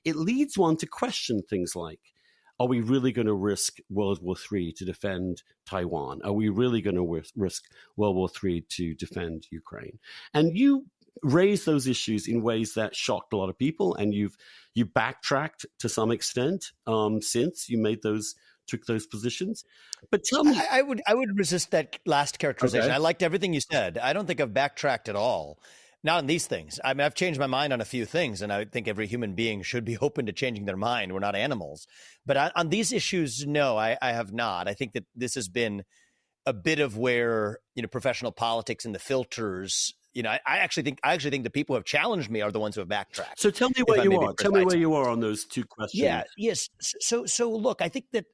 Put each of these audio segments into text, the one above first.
it leads one to question things like, are we really going to risk World War III to defend Taiwan? Are we really going to risk World War III to defend Ukraine? And you raised those issues in ways that shocked a lot of people, and you backtracked to some extent since you took those positions. But tell me, I would resist that last characterization. Okay. I liked everything you said. I don't think I've backtracked at all. Not on these things. I mean, I've changed my mind on a few things, and I think every human being should be open to changing their mind. We're not animals. But on these issues, no, I have not. I think that this has been a bit of where, professional politics and the filters, I actually think the people who have challenged me are the ones who have backtracked. So tell me where you are. Tell me where you are on those two questions. Yeah. Yes. So look, I think that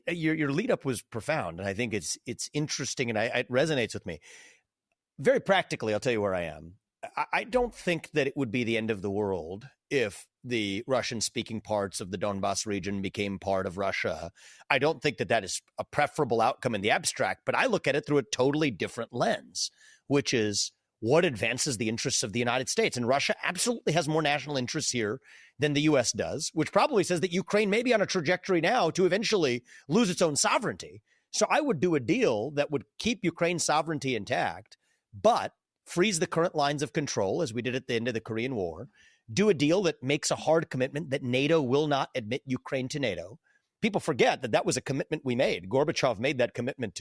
your lead up was profound, and I think it's interesting, and it resonates with me. Very practically, I'll tell you where I am. I don't think that it would be the end of the world if the Russian-speaking parts of the Donbas region became part of Russia. I don't think that is a preferable outcome in the abstract, but I look at it through a totally different lens, which is what advances the interests of the United States. And Russia absolutely has more national interests here than the U.S. does, which probably says that Ukraine may be on a trajectory now to eventually lose its own sovereignty. So I would do a deal that would keep Ukraine's sovereignty intact, but freeze the current lines of control, as we did at the end of the Korean War, do a deal that makes a hard commitment that NATO will not admit Ukraine to NATO. People forget that was a commitment we made. Gorbachev made that commitment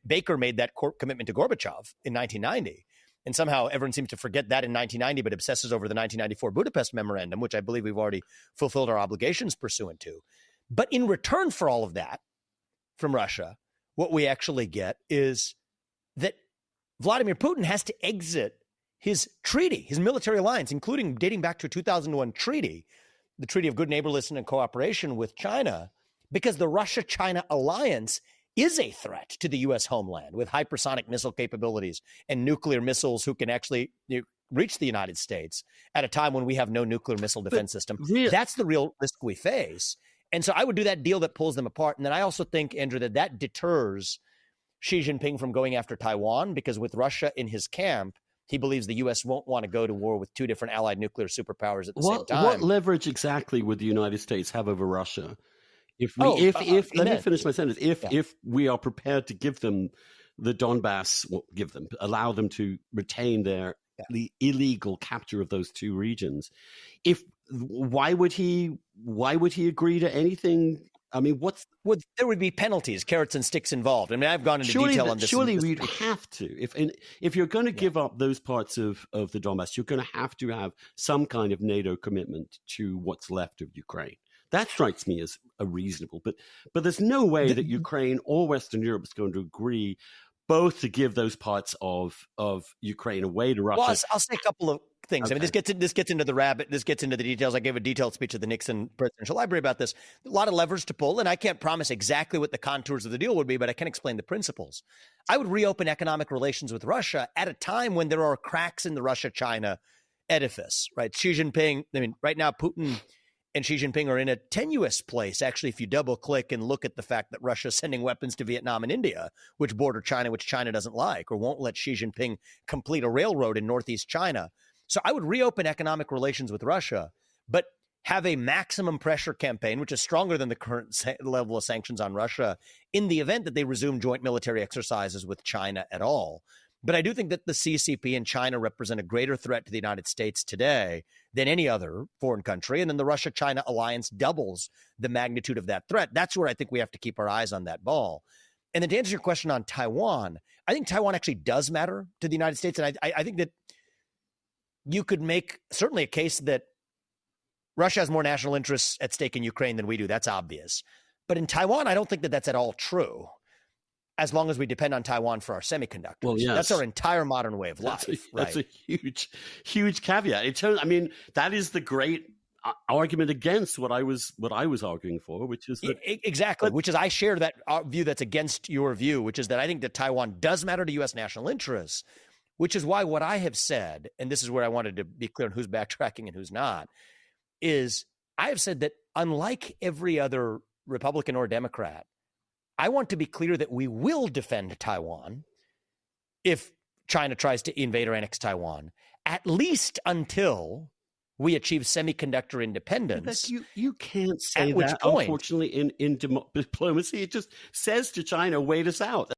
Baker made that commitment to Gorbachev in 1990. And somehow everyone seems to forget that in 1990, but obsesses over the 1994 Budapest Memorandum, which I believe we've already fulfilled our obligations pursuant to. But in return for all of that from Russia, what we actually get is that Vladimir Putin has to exit his treaty, his military alliance, including dating back to a 2001 treaty, the Treaty of Good Neighborliness and Cooperation with China, because the Russia-China alliance is a threat to the U.S. homeland with hypersonic missile capabilities and nuclear missiles who can actually reach the United States at a time when we have no nuclear missile defense system. That's the real risk we face. And so I would do that deal that pulls them apart. And then I also think, Andrew, that deters Xi Jinping from going after Taiwan, because with Russia in his camp, he believes the U.S. won't want to go to war with two different allied nuclear superpowers at the same time. What leverage exactly would the United States have over Russia? Let me finish my sentence. If we are prepared to give them the Donbas, allow them to retain their illegal capture of those two regions, why would he agree to anything? I mean, there would be penalties, carrots and sticks involved. I mean, I've gone into detail on this. Surely we'd have to. If you're going to give up those parts of the Donbass, you're going to have some kind of NATO commitment to what's left of Ukraine. That strikes me as a reasonable. But there's no way that Ukraine or Western Europe is going to agree both to give those parts of Ukraine away to Russia. Well, I'll say a couple of things. Okay. I mean, this gets into the details. I gave a detailed speech at the Nixon Presidential Library about this. A lot of levers to pull, and I can't promise exactly what the contours of the deal would be, but I can explain the principles. I would reopen economic relations with Russia at a time when there are cracks in the Russia-China edifice, right? Xi Jinping, right now Putin and Xi Jinping are in a tenuous place. Actually, if you double click and look at the fact that Russia is sending weapons to Vietnam and India, which border China, which China doesn't like, or won't let Xi Jinping complete a railroad in Northeast China. So I would reopen economic relations with Russia, but have a maximum pressure campaign, which is stronger than the current level of sanctions on Russia, in the event that they resume joint military exercises with China at all. But I do think that the CCP and China represent a greater threat to the United States today than any other foreign country. And then the Russia-China alliance doubles the magnitude of that threat. That's where I think we have to keep our eyes on that ball. And then to answer your question on Taiwan, I think Taiwan actually does matter to the United States. And I think that you could make certainly a case that Russia has more national interests at stake in Ukraine than we do. That's obvious. But in Taiwan, I don't think that that's at all true, as long as we depend on Taiwan for our semiconductors. Well, yes. That's our entire modern way of life. That's a huge caveat. That is the great argument against what I was arguing for, which is that, exactly, which is I share that view that's against your view, which is that I think that Taiwan does matter to U.S. national interests, which is why what I have said, and this is where I wanted to be clear on who's backtracking and who's not, is I have said that unlike every other Republican or Democrat, I want to be clear that we will defend Taiwan if China tries to invade or annex Taiwan, at least until we achieve semiconductor independence. You can't say at which that, point, unfortunately, in diplomacy. It just says to China, wait us out.